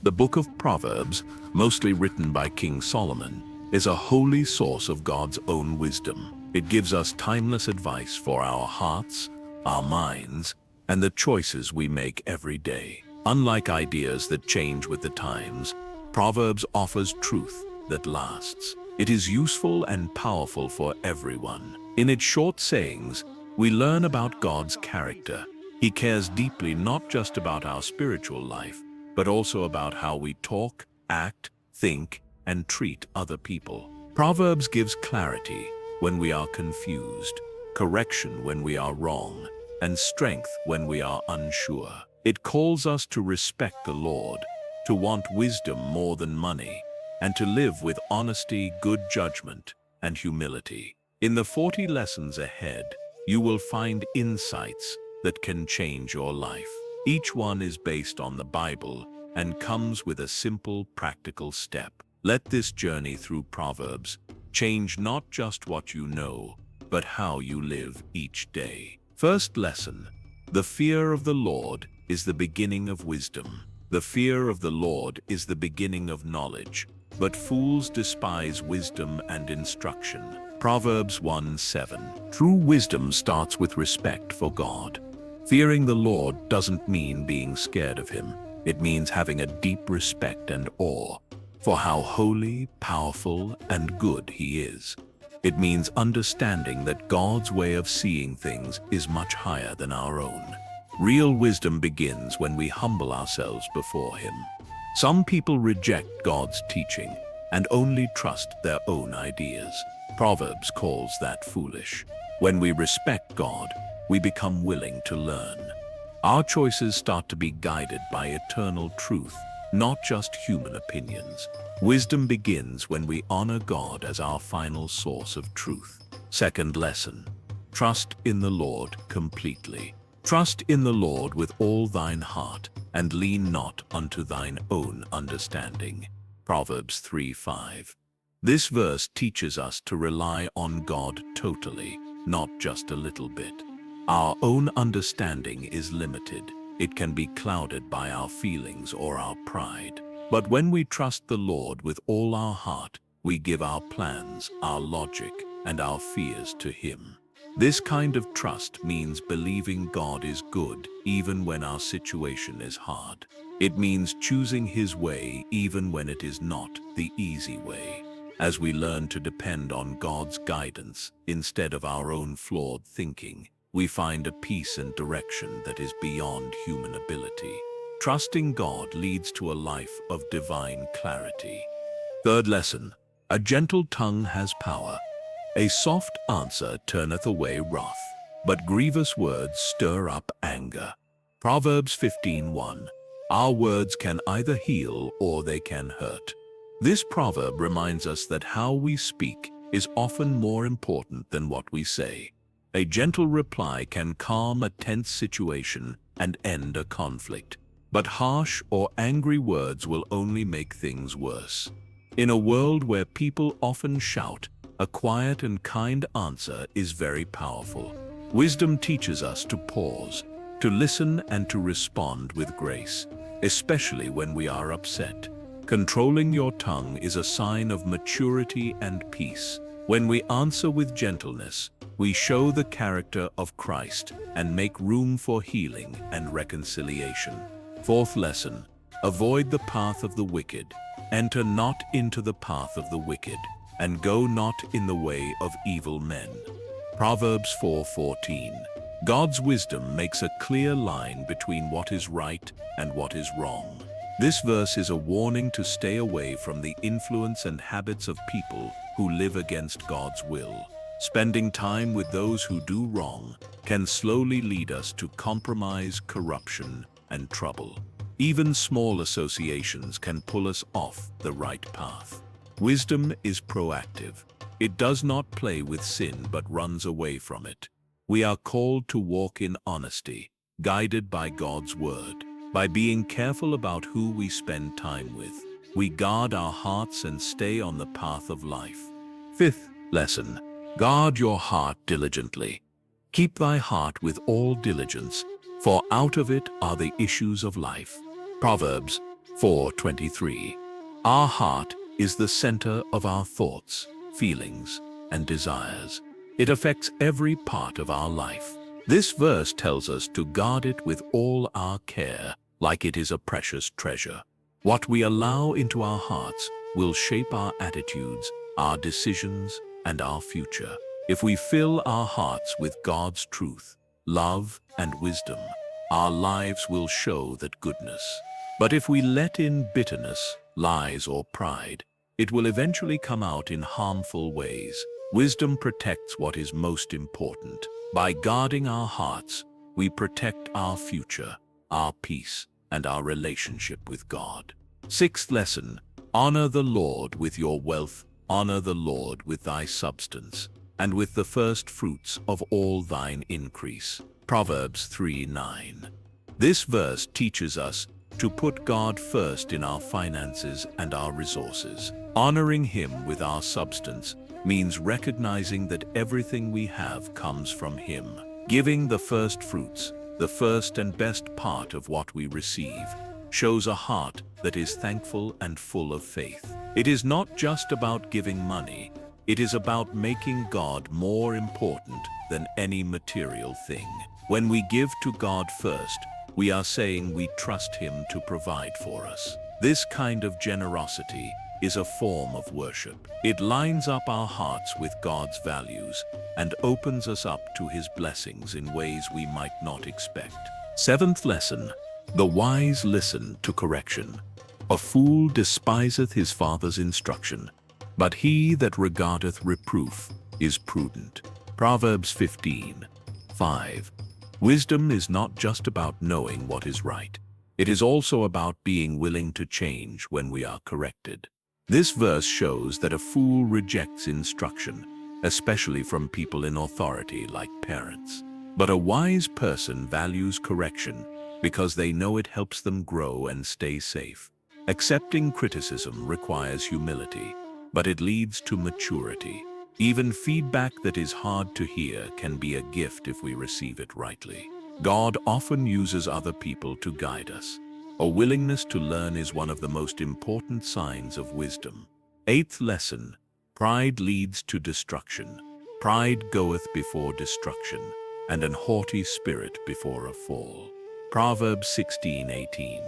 The Book of Proverbs, mostly written by King Solomon, is a holy source of God's own wisdom. It gives us timeless advice for our hearts, our minds, and the choices we make every day. Unlike ideas that change with the times, Proverbs offers truth that lasts. It is useful and powerful for everyone. In its short sayings, we learn about God's character. He cares deeply not just about our spiritual life, but also about how we talk, act, think, and treat other people. Proverbs gives clarity when we are confused, correction when we are wrong, and strength when we are unsure. It calls us to respect the Lord, to want wisdom more than money, and to live with honesty, good judgment, and humility. In the 40 lessons ahead, you will find insights that can change your life. Each one is based on the Bible and comes with a simple, practical step. Let this journey through Proverbs change not just what you know, but how you live each day. First lesson: the fear of the Lord is the beginning of wisdom. The fear of the Lord is the beginning of knowledge, but fools despise wisdom and instruction. Proverbs 1:7. True wisdom starts with respect for God. Fearing the Lord doesn't mean being scared of Him. It means having a deep respect and awe for how holy, powerful, and good He is. It means understanding that God's way of seeing things is much higher than our own. Real wisdom begins when we humble ourselves before Him. Some people reject God's teaching and only trust their own ideas. Proverbs calls that foolish. When we respect God, we become willing to learn. Our choices start to be guided by eternal truth, not just human opinions. Wisdom begins when we honor God as our final source of truth. Second lesson: trust in the Lord completely. Trust in the Lord with all thine heart, and lean not unto thine own understanding. Proverbs 3:5. This verse teaches us to rely on God totally, not just a little bit. Our own understanding is limited. It can be clouded by our feelings or our pride. But when we trust the Lord with all our heart, we give our plans, our logic, and our fears to Him. This kind of trust means believing God is good even when our situation is hard. It means choosing His way even when it is not the easy way. As we learn to depend on God's guidance instead of our own flawed thinking, we find a peace and direction that is beyond human ability. Trusting God leads to a life of divine clarity. Third lesson: a gentle tongue has power. A soft answer turneth away wrath, but grievous words stir up anger. Proverbs 15:1. Our words can either heal or they can hurt. This proverb reminds us that how we speak is often more important than what we say. A gentle reply can calm a tense situation and end a conflict, but harsh or angry words will only make things worse. In a world where people often shout, a quiet and kind answer is very powerful. Wisdom teaches us to pause, to listen, and to respond with grace, especially when we are upset. Controlling your tongue is a sign of maturity and peace. When we answer with gentleness, we show the character of Christ and make room for healing and reconciliation. Fourth lesson: avoid the path of the wicked. Enter not into the path of the wicked, and go not in the way of evil men. Proverbs 4:14. God's wisdom makes a clear line between what is right and what is wrong. This verse is a warning to stay away from the influence and habits of people who live against God's will. Spending time with those who do wrong can slowly lead us to compromise, corruption, and trouble. Even small associations can pull us off the right path. Wisdom is proactive. It does not play with sin but runs away from it. We are called to walk in honesty, guided by God's word. By being careful about who we spend time with, we guard our hearts and stay on the path of life. Fifth lesson: guard your heart diligently. Keep thy heart with all diligence, for out of it are the issues of life. Proverbs 4:23. Our heart is the center of our thoughts, feelings, and desires. It affects every part of our life. This verse tells us to guard it with all our care, like it is a precious treasure. What we allow into our hearts will shape our attitudes, our decisions, and our future. If we fill our hearts with God's truth, love, and wisdom, our lives will show that goodness. But if we let in bitterness, lies, or pride, it will eventually come out in harmful ways. Wisdom protects what is most important. By guarding our hearts, we protect our future, our peace, and our relationship with God. Sixth lesson: honor the Lord with your wealth, honor the Lord with thy substance, and with the first fruits of all thine increase. Proverbs 3:9. This verse teaches us to put God first in our finances and our resources. Honoring Him with our substance means recognizing that everything we have comes from Him. Giving the first fruits, the first and best part of what we receive, shows a heart that is thankful and full of faith. It is not just about giving money, it is about making God more important than any material thing. When we give to God first, we are saying we trust Him to provide for us. This kind of generosity is a form of worship. It lines up our hearts with God's values and opens us up to His blessings in ways we might not expect. Seventh lesson: the wise listen to correction. A fool despiseth his father's instruction, but he that regardeth reproof is prudent. Proverbs 15:5. Wisdom is not just about knowing what is right. It is also about being willing to change when we are corrected. This verse shows that a fool rejects instruction, especially from people in authority like parents. But a wise person values correction because they know it helps them grow and stay safe. Accepting criticism requires humility, but it leads to maturity. Even feedback that is hard to hear can be a gift if we receive it rightly. God often uses other people to guide us. A willingness to learn is one of the most important signs of wisdom. Eighth lesson: pride leads to destruction. Pride goeth before destruction, and an haughty spirit before a fall. Proverbs 16:18.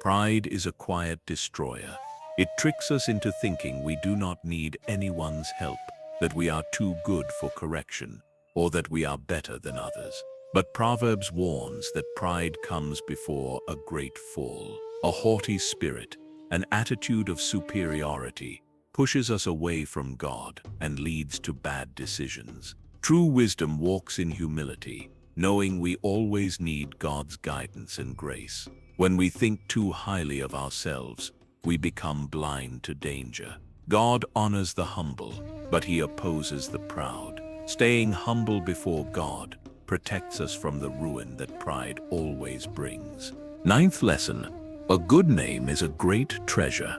Pride is a quiet destroyer. It tricks us into thinking we do not need anyone's help, that we are too good for correction, or that we are better than others. But Proverbs warns that pride comes before a great fall. A haughty spirit, an attitude of superiority, pushes us away from God and leads to bad decisions. True wisdom walks in humility, knowing we always need God's guidance and grace. When we think too highly of ourselves, we become blind to danger. God honors the humble, but He opposes the proud. Staying humble before God protects us from the ruin that pride always brings. Ninth lesson: a good name is a great treasure.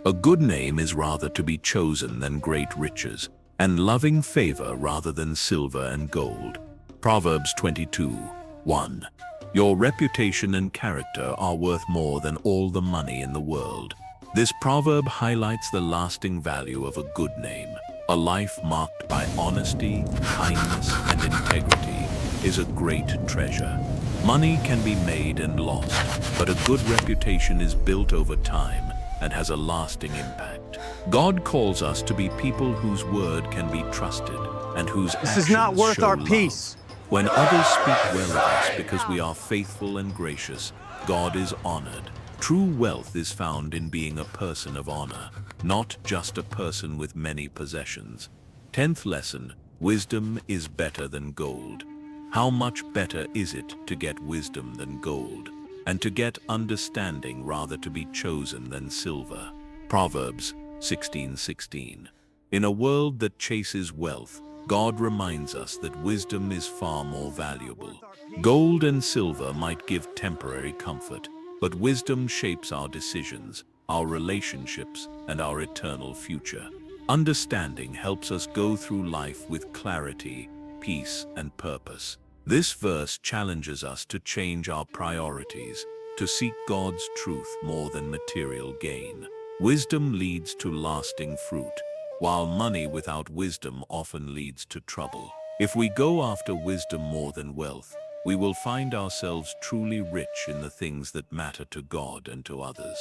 A good name is rather to be chosen than great riches, and loving favor rather than silver and gold. Proverbs 22:1. Your reputation and character are worth more than all the money in the world. This proverb highlights the lasting value of a good name. A life marked by honesty, kindness, and integrity is a great treasure. Money can be made and lost, but a good reputation is built over time and has a lasting impact. God calls us to be people whose word can be trusted and whose actions This is not worth show our love. peace. When others speak well of us because we are faithful and gracious, God is honored. True wealth is found in being a person of honor, not just a person with many possessions. 10th lesson: wisdom is better than gold. How much better is it to get wisdom than gold, and to get understanding rather to be chosen than silver? Proverbs 16:16. In a world that chases wealth, God reminds us that wisdom is far more valuable. Gold and silver might give temporary comfort, but wisdom shapes our decisions, our relationships, and our eternal future. Understanding helps us go through life with clarity, peace, and purpose. This verse challenges us to change our priorities, to seek God's truth more than material gain. Wisdom leads to lasting fruit, while money without wisdom often leads to trouble. If we go after wisdom more than wealth, we will find ourselves truly rich in the things that matter to God and to others.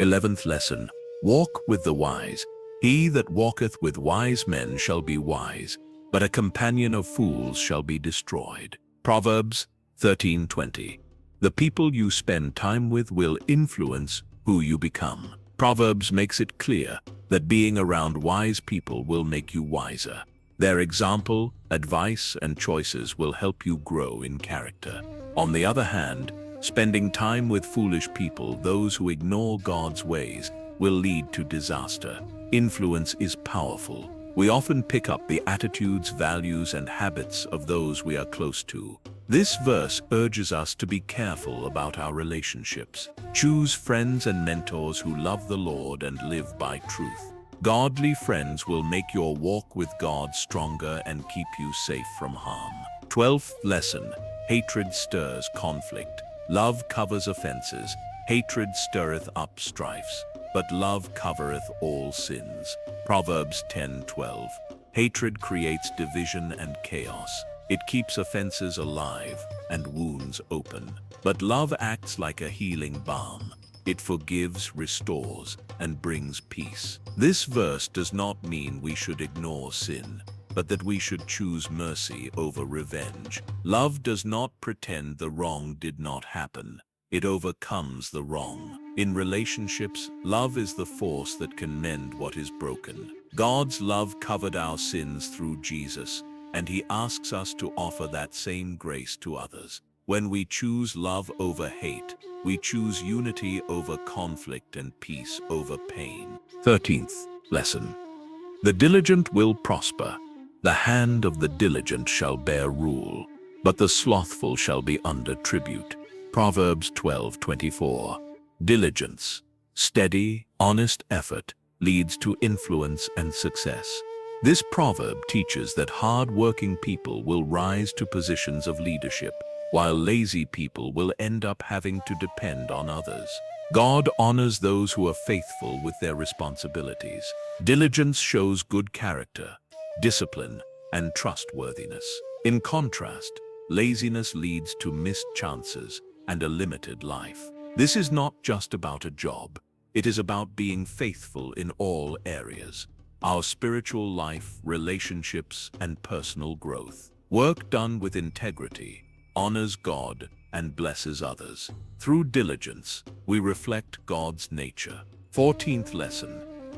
11th lesson. Walk with the wise. He that walketh with wise men shall be wise, but a companion of fools shall be destroyed. Proverbs 13:20. The people you spend time with will influence who you become. Proverbs makes it clear that being around wise people will make you wiser. Their example, advice, and choices will help you grow in character. On the other hand, spending time with foolish people, those who ignore God's ways, will lead to disaster. Influence is powerful. We often pick up the attitudes, values, and habits of those we are close to. This verse urges us to be careful about our relationships. Choose friends and mentors who love the Lord and live by truth. Godly friends will make your walk with God stronger and keep you safe from harm. 12th lesson. Hatred stirs conflict. Love covers offenses. Hatred stirreth up strifes, but love covereth all sins. Proverbs 10:12. Hatred creates division and chaos. It keeps offenses alive and wounds open. But love acts like a healing balm. It forgives, restores, and brings peace. This verse does not mean we should ignore sin, but that we should choose mercy over revenge. Love does not pretend the wrong did not happen. It overcomes the wrong. In relationships, love is the force that can mend what is broken. God's love covered our sins through Jesus, and He asks us to offer that same grace to others. When we choose love over hate, we choose unity over conflict and peace over pain. 13th lesson. The diligent will prosper. The hand of the diligent shall bear rule, but the slothful shall be under tribute. Proverbs 12:24. Diligence, steady, honest effort leads to influence and success. This proverb teaches that hard-working people will rise to positions of leadership, while lazy people will end up having to depend on others. God honors those who are faithful with their responsibilities. Diligence shows good character, discipline, and trustworthiness. In contrast, laziness leads to missed chances and a limited life. This is not just about a job. It is about being faithful in all areas: our spiritual life, relationships, and personal growth. Work done with integrity honors God and blesses others. Through diligence, we reflect God's nature. 14th lesson.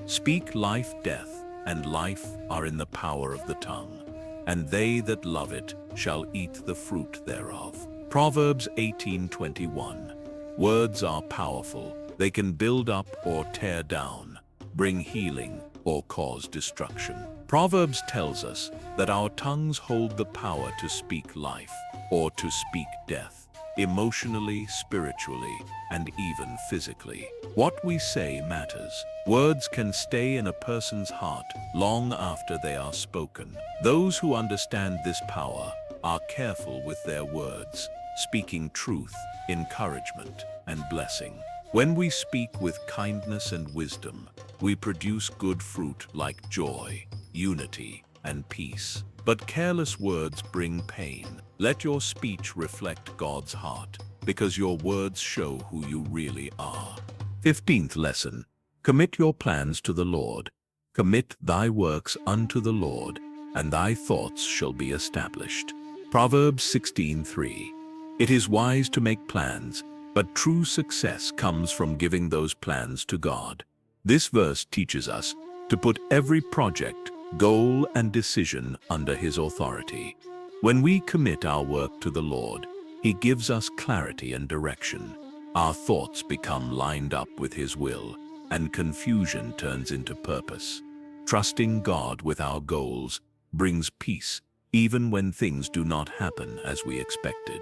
Speak life, death, and life are in the power of the tongue, and they that love it shall eat the fruit thereof. Proverbs 18:21. Words are powerful. They can build up or tear down, bring healing or cause destruction. Proverbs tells us that our tongues hold the power to speak life or to speak death, emotionally, spiritually, and even physically. What we say matters. Words can stay in a person's heart long after they are spoken. Those who understand this power are careful with their words, speaking truth, encouragement, and blessing. When we speak with kindness and wisdom, we produce good fruit like joy, unity, and peace. But careless words bring pain. Let your speech reflect God's heart, because your words show who you really are. 15th lesson. Commit your plans to the Lord. Commit thy works unto the Lord, and thy thoughts shall be established. Proverbs 16:3. It is wise to make plans, but true success comes from giving those plans to God. This verse teaches us to put every project, goal, and decision under His authority. When we commit our work to the Lord, He gives us clarity and direction. Our thoughts become lined up with His will, and confusion turns into purpose. Trusting God with our goals brings peace, even when things do not happen as we expected.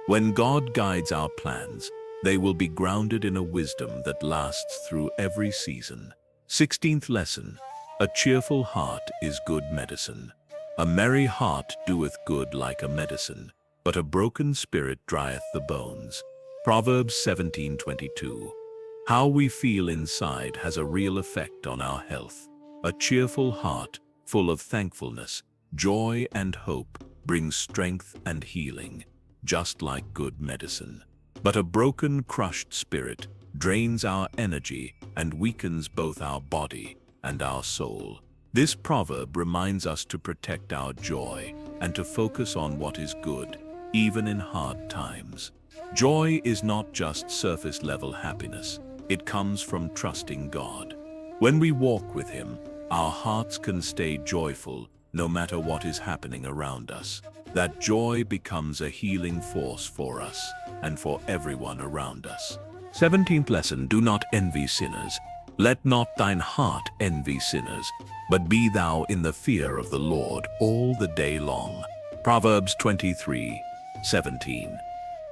When God guides our plans, they will be grounded in a wisdom that lasts through every season. 16th lesson. A cheerful heart is good medicine. A merry heart doeth good like a medicine, but a broken spirit drieth the bones. Proverbs 17:22. How we feel inside has a real effect on our health. A cheerful heart, full of thankfulness, joy, and hope, brings strength and healing, just like good medicine. But a broken, crushed spirit drains our energy and weakens both our body and our soul. This proverb reminds us to protect our joy and to focus on what is good, even in hard times. Joy is not just surface-level happiness. It comes from trusting God. When we walk with Him, our hearts can stay joyful no matter what is happening around us. That joy becomes a healing force for us and for everyone around us. 17th lesson, do not envy sinners. Let not thine heart envy sinners, but be thou in the fear of the Lord all the day long. Proverbs 23:17.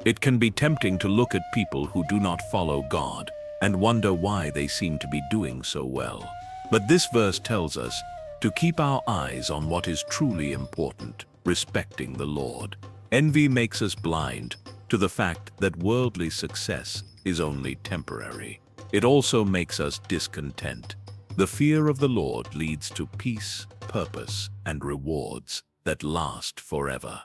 It can be tempting to look at people who do not follow God and wonder why they seem to be doing so well. But this verse tells us to keep our eyes on what is truly important, respecting the Lord. Envy makes us blind to the fact that worldly success is only temporary. It also makes us discontent. The fear of the Lord leads to peace, purpose, and rewards that last forever.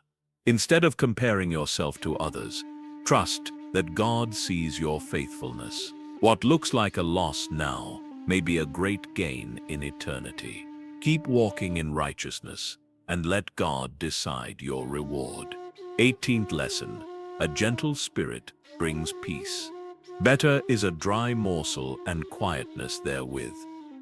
Instead of comparing yourself to others, trust that God sees your faithfulness. What looks like a loss now may be a great gain in eternity. Keep walking in righteousness and let God decide your reward. 18th lesson, a gentle spirit brings peace. Better is a dry morsel and quietness therewith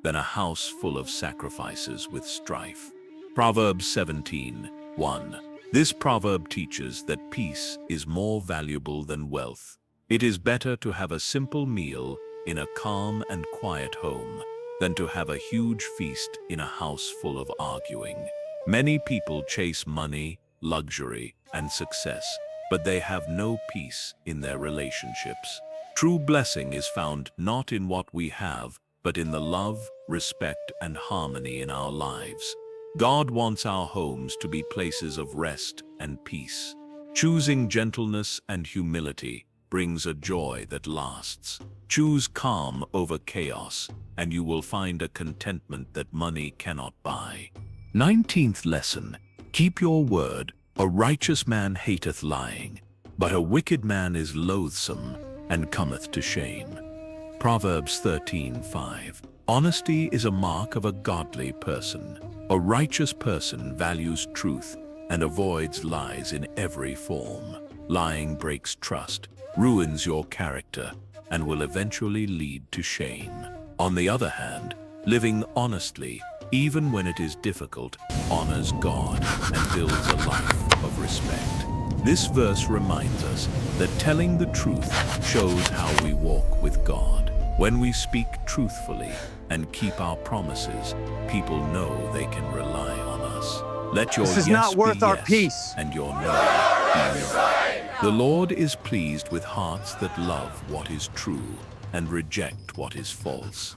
than a house full of sacrifices with strife. Proverbs 17:1. This proverb teaches that peace is more valuable than wealth. It is better to have a simple meal in a calm and quiet home than to have a huge feast in a house full of arguing. Many people chase money, luxury, and success, but they have no peace in their relationships. True blessing is found not in what we have, but in the love, respect, and harmony in our lives. God wants our homes to be places of rest and peace. Choosing gentleness and humility brings a joy that lasts. Choose calm over chaos, and you will find a contentment that money cannot buy. 19th lesson, keep your word. A righteous man hateth lying, but a wicked man is loathsome and cometh to shame. Proverbs 13:5. Honesty is a mark of a godly person. A righteous person values truth and avoids lies in every form. Lying breaks trust, ruins your character, and will eventually lead to shame. On the other hand, living honestly, even when it is difficult, honors God and builds a life of respect. This verse reminds us that telling the truth shows how we walk with God. When we speak truthfully and keep our promises, people know they can rely on us. Let your This is yes not worth be our yes, peace. and your no be no. The Lord is pleased with hearts that love what is true and reject what is false.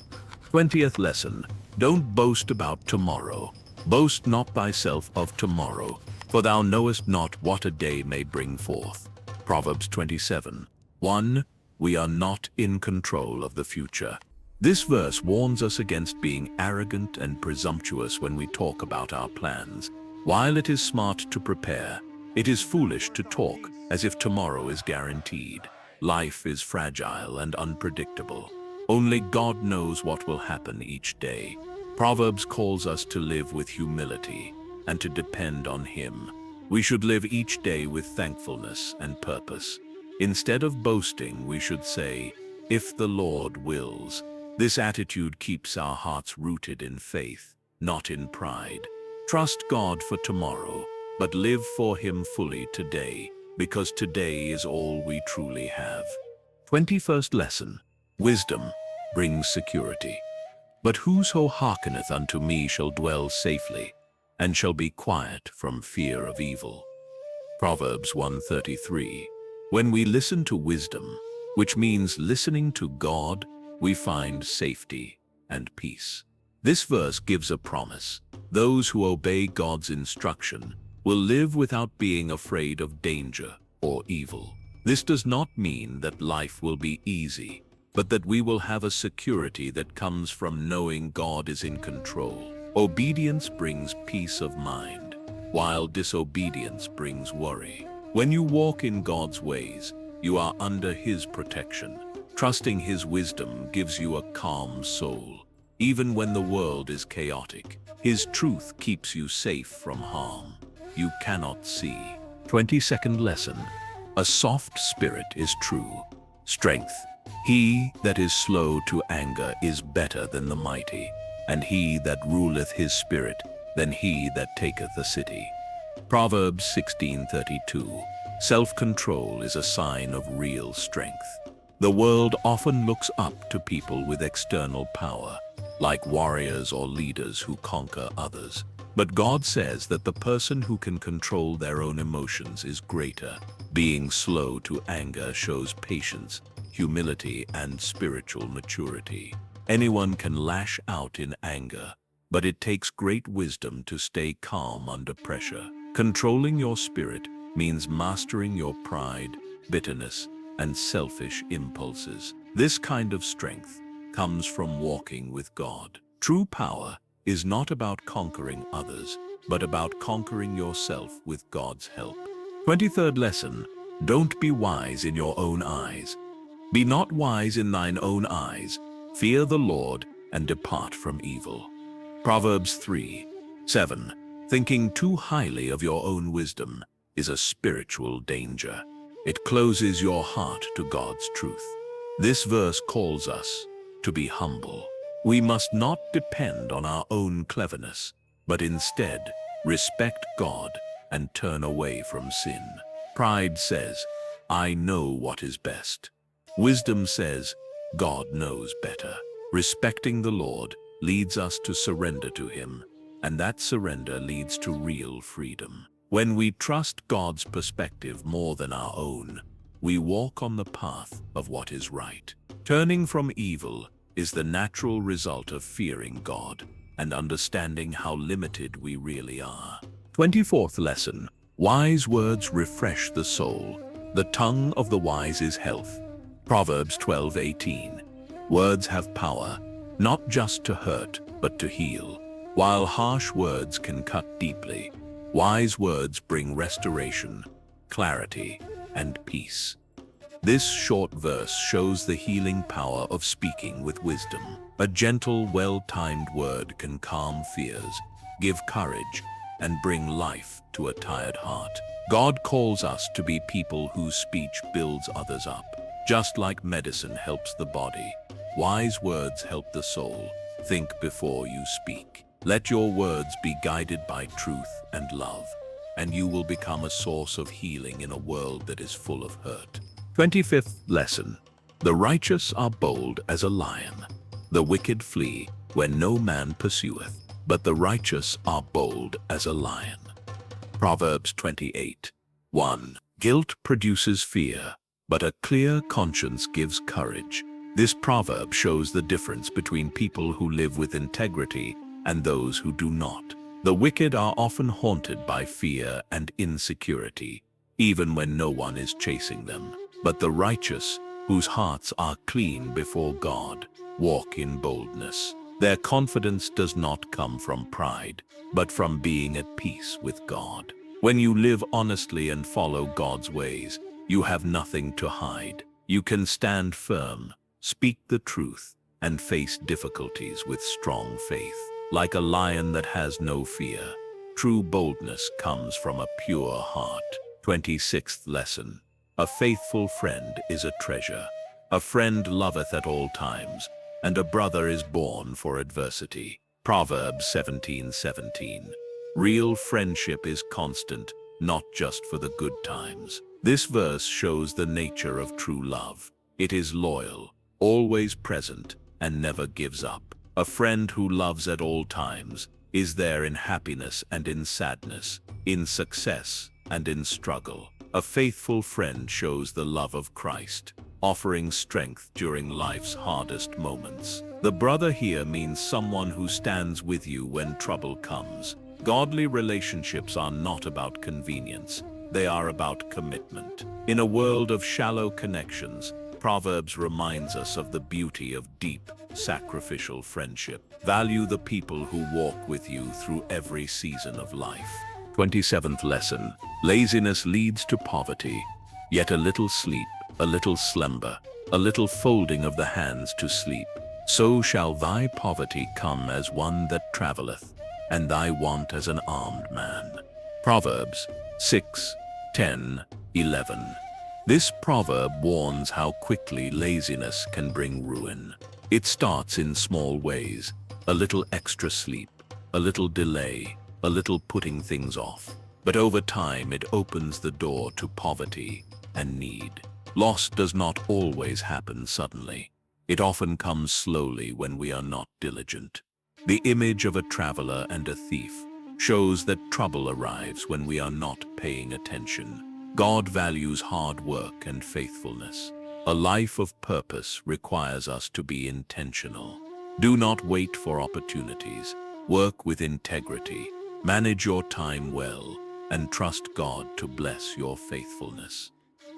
20th lesson, don't boast about tomorrow. Boast not thyself of tomorrow, for thou knowest not what a day may bring forth. Proverbs 27:1. We are not in control of the future. This verse warns us against being arrogant and presumptuous when we talk about our plans. While it is smart to prepare, it is foolish to talk as if tomorrow is guaranteed. Life is fragile and unpredictable. Only God knows what will happen each day. Proverbs calls us to live with humility and to depend on Him. We should live each day with thankfulness and purpose. Instead of boasting, we should say, "If the Lord wills." This attitude keeps our hearts rooted in faith, not in pride. Trust God for tomorrow, but live for Him fully today, because today is all we truly have. 21st lesson, wisdom brings security. But whoso hearkeneth unto me shall dwell safely, and shall be quiet from fear of evil. Proverbs 1:33. When we listen to wisdom, which means listening to God, we find safety and peace. This verse gives a promise. Those who obey God's instruction will live without being afraid of danger or evil. This does not mean that life will be easy, but that we will have a security that comes from knowing God is in control. Obedience brings peace of mind, while disobedience brings worry. When you walk in God's ways, you are under His protection. Trusting His wisdom gives you a calm soul. Even when the world is chaotic, His truth keeps you safe from harm you cannot see. 22nd lesson. A soft spirit is true strength. He that is slow to anger is better than the mighty, and he that ruleth his spirit than he that taketh a city. Proverbs 16:32. Self-control is a sign of real strength. The world often looks up to people with external power, like warriors or leaders who conquer others. But God says that the person who can control their own emotions is greater. Being slow to anger shows patience, humility, and spiritual maturity. Anyone can lash out in anger, but it takes great wisdom to stay calm under pressure. Controlling your spirit means mastering your pride, bitterness, and selfish impulses. This kind of strength comes from walking with God. True power is not about conquering others, but about conquering yourself with God's help. 23rd lesson. Don't be wise in your own eyes. Be not wise in thine own eyes. Fear the Lord and depart from evil. Proverbs 3:7. Thinking too highly of your own wisdom is a spiritual danger. It closes your heart to God's truth. This verse calls us to be humble. We must not depend on our own cleverness, but instead respect God and turn away from sin. Pride says, I know what is best. Wisdom says, God knows better. Respecting the Lord leads us to surrender to Him, and that surrender leads to real freedom. When we trust God's perspective more than our own, we walk on the path of what is right. Turning from evil is the natural result of fearing God and understanding how limited we really are. 24th lesson. Wise words refresh the soul. The tongue of the wise is health. Proverbs 12:18. Words have power, not just to hurt, but to heal. While harsh words can cut deeply, wise words bring restoration, clarity, and peace. This short verse shows the healing power of speaking with wisdom. A gentle, well-timed word can calm fears, give courage, and bring life to a tired heart. God calls us to be people whose speech builds others up. Just like medicine helps the body, wise words help the soul. Think before you speak. Let your words be guided by truth and love, and you will become a source of healing in a world that is full of hurt. 25th lesson. The righteous are bold as a lion. The wicked flee when no man pursueth, but the righteous are bold as a lion. Proverbs 28:1. Guilt produces fear, but a clear conscience gives courage. This proverb shows the difference between people who live with integrity and those who do not. The wicked are often haunted by fear and insecurity, even when no one is chasing them. But the righteous, whose hearts are clean before God, walk in boldness. Their confidence does not come from pride, but from being at peace with God. When you live honestly and follow God's ways, you have nothing to hide. You can stand firm, speak the truth, and face difficulties with strong faith. Like a lion that has no fear, true boldness comes from a pure heart. 26th lesson. A faithful friend is a treasure. A friend loveth at all times, and a brother is born for adversity. Proverbs 17:17. Real friendship is constant, not just for the good times. This verse shows the nature of true love. It is loyal, always present, and never gives up. A friend who loves at all times is there in happiness and in sadness, in success and in struggle. A faithful friend shows the love of Christ, offering strength during life's hardest moments. The brother here means someone who stands with you when trouble comes. Godly relationships are not about convenience. they are about commitment. In a world of shallow connections, Proverbs reminds us of the beauty of deep, sacrificial friendship. Value the people who walk with you through every season of life. 27th lesson. Laziness leads to poverty, yet a little sleep, a little slumber, a little folding of the hands to sleep, so shall thy poverty come as one that travelleth, and thy want as an armed man. Proverbs 6, 10, 11. This proverb warns how quickly laziness can bring ruin. It starts in small ways, a little extra sleep, a little delay, a little putting things off. But over time it opens the door to poverty and need. Loss does not always happen suddenly. It often comes slowly when we are not diligent. The image of a traveler and a thief shows that trouble arrives when we are not paying attention. God values hard work and faithfulness. A life of purpose requires us to be intentional. Do not wait for opportunities. Work with integrity. Manage your time well, and trust God to bless your faithfulness.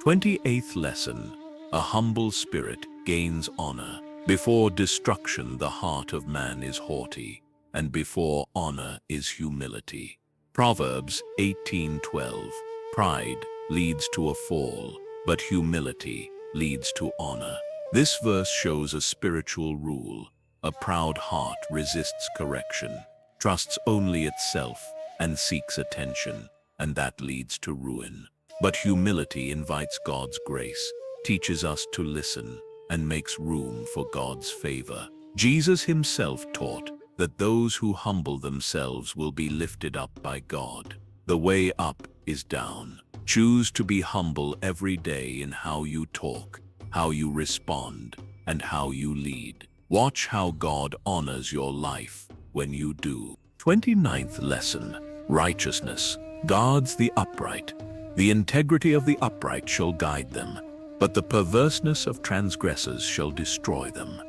28th lesson. A humble spirit gains honor. Before destruction the heart of man is haughty, and before honor is humility. Proverbs 18:12. Pride leads to a fall, but humility leads to honor. This verse shows a spiritual rule. A proud heart resists correction, trusts only itself, and seeks attention, and that leads to ruin. But humility invites God's grace, teaches us to listen, and makes room for God's favor. Jesus himself taught that those who humble themselves will be lifted up by God. The way up is down. Choose to be humble every day in how you talk, how you respond, and how you lead. Watch how God honors your life when you do. 29th lesson. Righteousness guards the upright. The integrity of the upright shall guide them, but the perverseness of transgressors shall destroy them.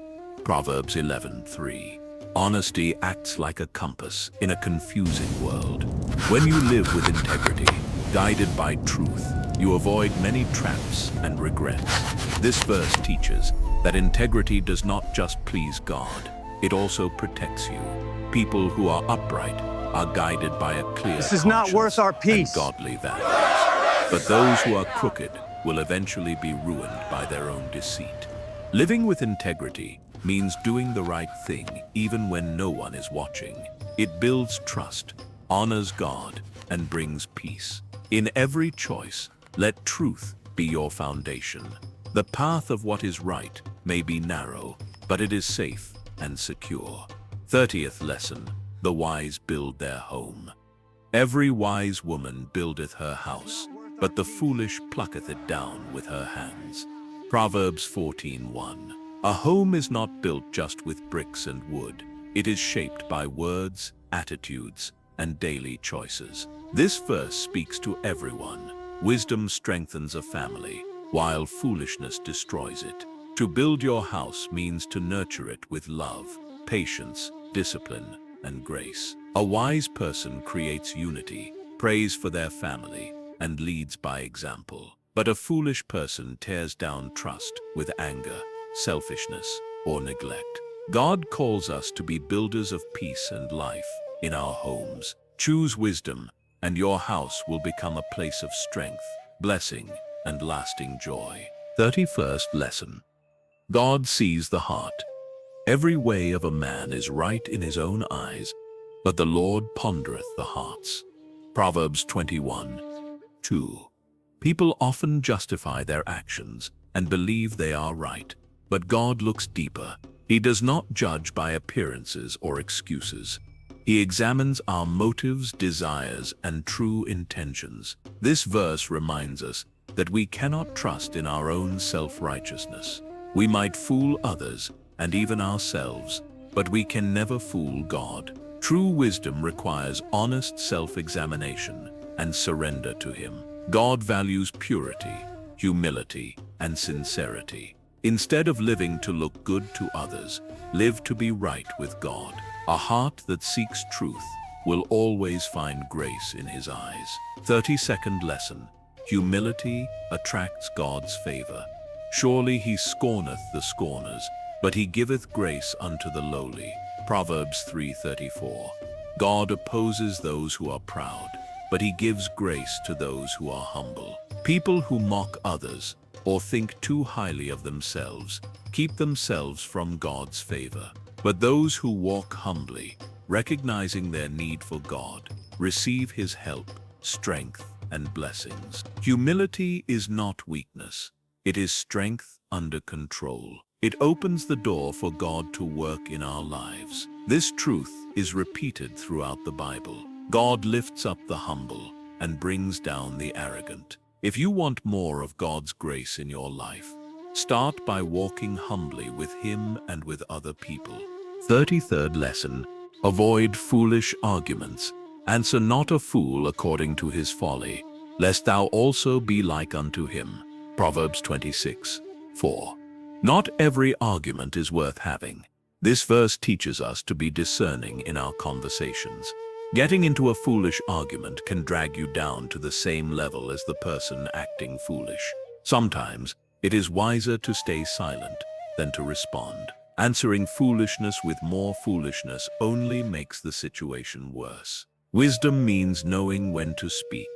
Proverbs 11:3. Honesty acts like a compass in a confusing world. When you live with integrity, guided by truth, you avoid many traps and regrets. This verse teaches that integrity does not just please God, it also protects you. People who are upright are guided by a clear This is not worth our peace. and godly values. But those who are crooked will eventually be ruined by their own deceit. Living with integrity means doing the right thing even when no one is watching. It builds trust, honors God, and brings peace. In every choice, let truth be your foundation. The path of what is right may be narrow, but it is safe and secure. 30th lesson. The wise build their home. Every wise woman buildeth her house, but the foolish plucketh it down with her hands. Proverbs 14:1. A home is not built just with bricks and wood. It is shaped by words, attitudes, and daily choices. This verse speaks to everyone. Wisdom strengthens a family, while foolishness destroys it. To build your house means to nurture it with love, patience, discipline, and grace. A wise person creates unity, prays for their family, and leads by example. But a foolish person tears down trust with anger, selfishness, or neglect. God calls us to be builders of peace and life in our homes. Choose wisdom, and your house will become a place of strength, blessing, and lasting joy. 31st lesson. God sees the heart. Every way of a man is right in his own eyes, but the Lord pondereth the hearts. Proverbs 21:2. People often justify their actions and believe they are right, but God looks deeper. He does not judge by appearances or excuses. He examines our motives, desires, and true intentions. This verse reminds us that we cannot trust in our own self-righteousness. We might fool others and even ourselves, but we can never fool God. True wisdom requires honest self-examination and surrender to Him. God values purity, humility, and sincerity. Instead of living to look good to others, live to be right with God. A heart that seeks truth will always find grace in His eyes. 32nd lesson. Humility attracts God's favor. Surely he scorneth the scorners, but he giveth grace unto the lowly. Proverbs 3:34. God opposes those who are proud, but he gives grace to those who are humble. People who mock others or think too highly of themselves keep themselves from God's favor. But those who walk humbly, recognizing their need for God, receive his help, strength, and blessings. Humility is not weakness. It is strength under control. It opens the door for God to work in our lives. This truth is repeated throughout the Bible. God lifts up the humble and brings down the arrogant. If you want more of God's grace in your life, start by walking humbly with him and with other people. 33rd lesson. Avoid foolish arguments. Answer not a fool according to his folly, lest thou also be like unto him. Proverbs 26:4. Not every argument is worth having. This verse teaches us to be discerning in our conversations. Getting into a foolish argument can drag you down to the same level as the person acting foolish. Sometimes it is wiser to stay silent than to respond. Answering foolishness with more foolishness only makes the situation worse. Wisdom means knowing when to speak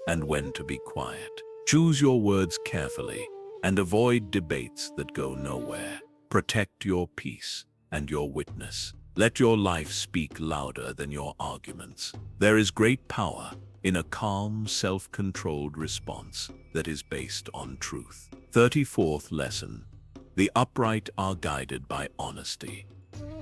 and when to be quiet. Choose your words carefully and avoid debates that go nowhere. Protect your peace and your witness. Let your life speak louder than your arguments. There is great power in a calm, self-controlled response that is based on truth. 34th lesson. The upright are guided by honesty.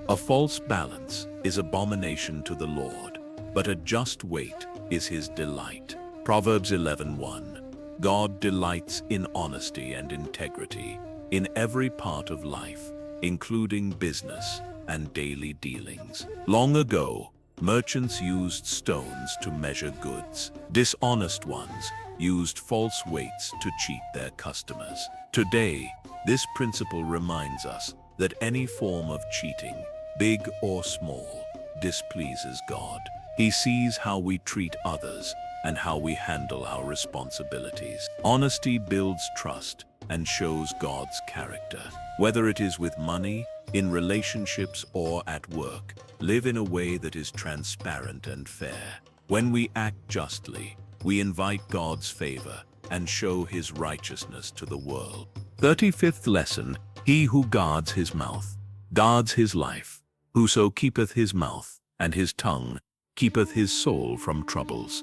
A false balance is abomination to the Lord, but a just weight is his delight. Proverbs 11:1. God delights in honesty and integrity in every part of life, including business and daily dealings. Long ago, merchants used stones to measure goods. Dishonest ones used false weights to cheat their customers. Today, this principle reminds us that any form of cheating, big or small, displeases God. He sees how we treat others and how we handle our responsibilities. Honesty builds trust and shows God's character. Whether it is with money, in relationships, or at work, live in a way that is transparent and fair. When we act justly, we invite God's favor and show his righteousness to the world. 35th lesson. He who guards his mouth guards his life. Whoso keepeth his mouth and his tongue keepeth his soul from troubles.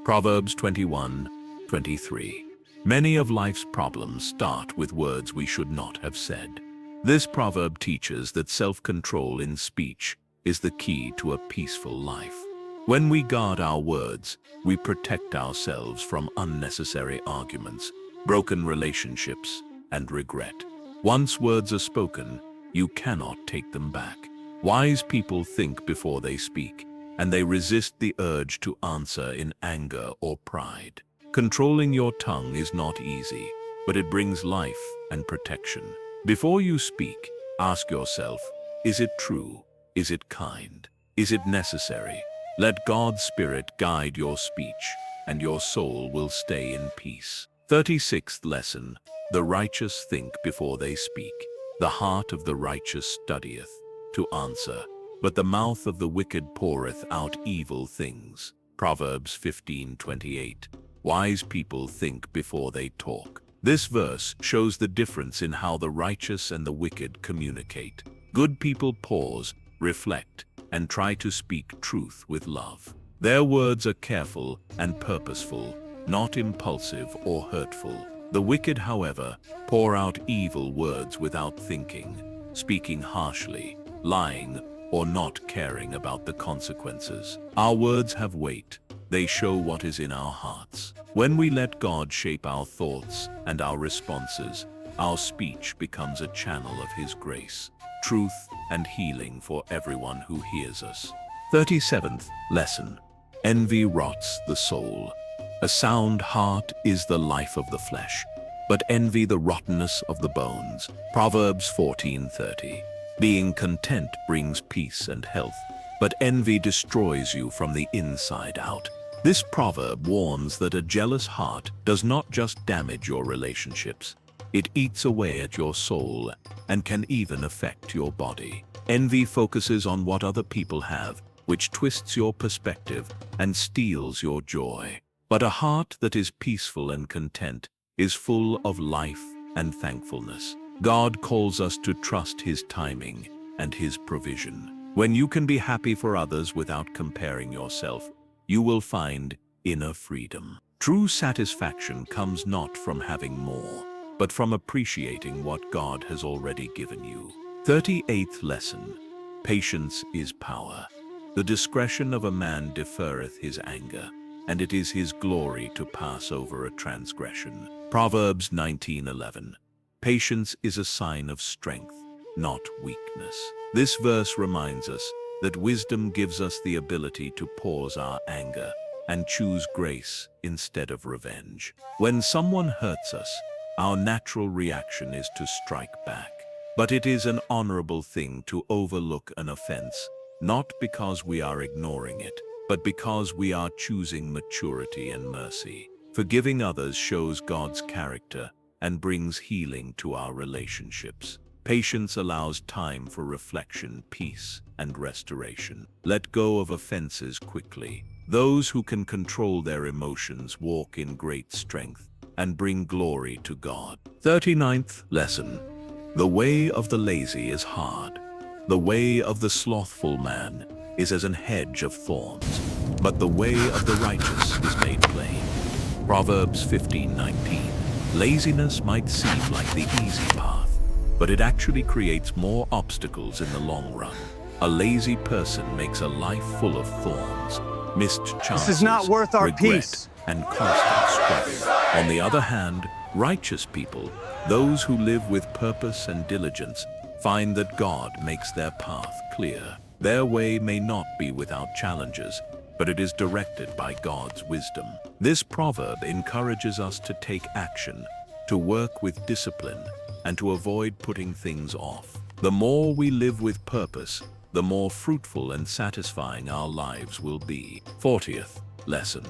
Proverbs 21:23. Many of life's problems start with words we should not have said. This proverb teaches that self-control in speech is the key to a peaceful life. When we guard our words, we protect ourselves from unnecessary arguments, broken relationships, and regret. Once words are spoken, you cannot take them back. Wise people think before they speak, and they resist the urge to answer in anger or pride. Controlling your tongue is not easy, but it brings life and protection. Before you speak, ask yourself, is it true? Is it kind? Is it necessary? Let God's Spirit guide your speech, and your soul will stay in peace. 36th lesson. The righteous think before they speak. The heart of the righteous studieth to answer, but the mouth of the wicked poureth out evil things. Proverbs 15:28. Wise people think before they talk. This verse shows the difference in how the righteous and the wicked communicate. Good people pause, reflect, and try to speak truth with love. Their words are careful and purposeful, not impulsive or hurtful. The wicked, however, pour out evil words without thinking, speaking harshly, lying, or not caring about the consequences. Our words have weight. They show what is in our hearts. When we let God shape our thoughts and our responses, our speech becomes a channel of his grace, truth, and healing for everyone who hears us. 37th lesson. Envy rots the soul. A sound heart is the life of the flesh, but envy the rottenness of the bones. Proverbs 14:30. Being content brings peace and health, but envy destroys you from the inside out. This proverb warns that a jealous heart does not just damage your relationships. It eats away at your soul and can even affect your body. Envy focuses on what other people have, which twists your perspective and steals your joy. But a heart that is peaceful and content is full of life and thankfulness. God calls us to trust His timing and His provision. When you can be happy for others without comparing yourself, you will find inner freedom. True satisfaction comes not from having more, but from appreciating what God has already given you. 38th lesson. Patience is power. The discretion of a man deferreth his anger, and it is his glory to pass over a transgression. Proverbs 19:11. Patience is a sign of strength, not weakness. This verse reminds us that wisdom gives us the ability to pause our anger and choose grace instead of revenge. When someone hurts us, our natural reaction is to strike back. But it is an honorable thing to overlook an offense, not because we are ignoring it, but because we are choosing maturity and mercy. Forgiving others shows God's character and brings healing to our relationships. Patience allows time for reflection, peace, and restoration. Let go of offenses quickly. Those who can control their emotions walk in great strength and bring glory to God. 39th lesson. The way of the lazy is hard. The way of the slothful man is as an hedge of thorns, but the way of the righteous is made plain. Proverbs 15:19. Laziness might seem like the easy path, but it actually creates more obstacles in the long run. A lazy person makes a life full of thorns, missed chances, This is not worth our regret, peace. and constant struggle. On the other hand, righteous people, those who live with purpose and diligence, find that God makes their path clear. Their way may not be without challenges, but it is directed by God's wisdom. This proverb encourages us to take action, to work with discipline, and to avoid putting things off. The more we live with purpose, the more fruitful and satisfying our lives will be. 40th lesson.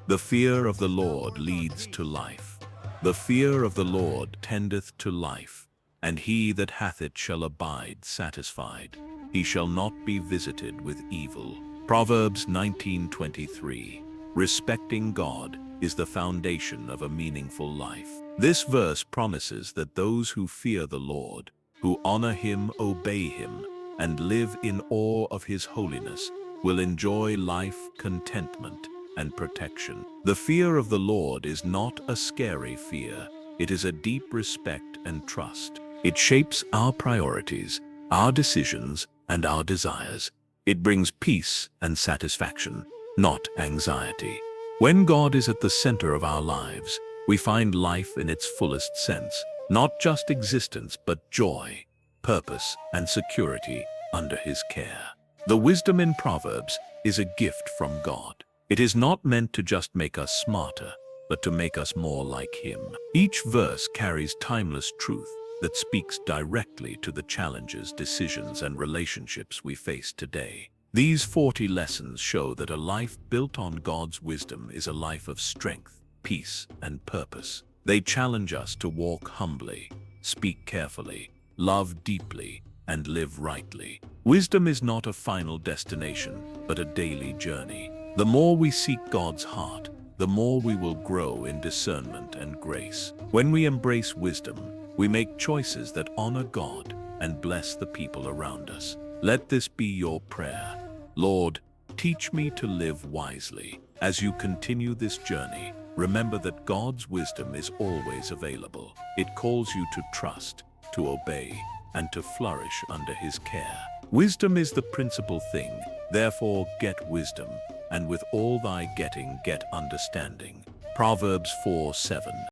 The fear of the Lord leads to life. The fear of the Lord tendeth to life, and he that hath it shall abide satisfied. He shall not be visited with evil. Proverbs 19:23. Respecting God is the foundation of a meaningful life. This verse promises that those who fear the Lord, who honor Him, obey Him, and live in awe of His holiness, will enjoy life, contentment, and protection. The fear of the Lord is not a scary fear. It is a deep respect and trust. It shapes our priorities, our decisions, and our desires. It brings peace and satisfaction, not anxiety. When God is at the center of our lives, we find life in its fullest sense, not just existence, but joy, purpose, and security under His care. The wisdom in Proverbs is a gift from God. It is not meant to just make us smarter, but to make us more like Him. Each verse carries timeless truth that speaks directly to the challenges, decisions, and relationships we face today. These 40 lessons show that a life built on God's wisdom is a life of strength, peace, and purpose. They challenge us to walk humbly, speak carefully, love deeply, and live rightly. Wisdom is not a final destination, but a daily journey. The more we seek God's heart, the more we will grow in discernment and grace. When we embrace wisdom, we make choices that honor God and bless the people around us. Let this be your prayer. Lord, teach me to live wisely. As you continue this journey, remember that God's wisdom is always available. It calls you to trust, to obey, and to flourish under His care. Wisdom is the principal thing. Therefore, get wisdom, and with all thy getting, get understanding. Proverbs 4:7.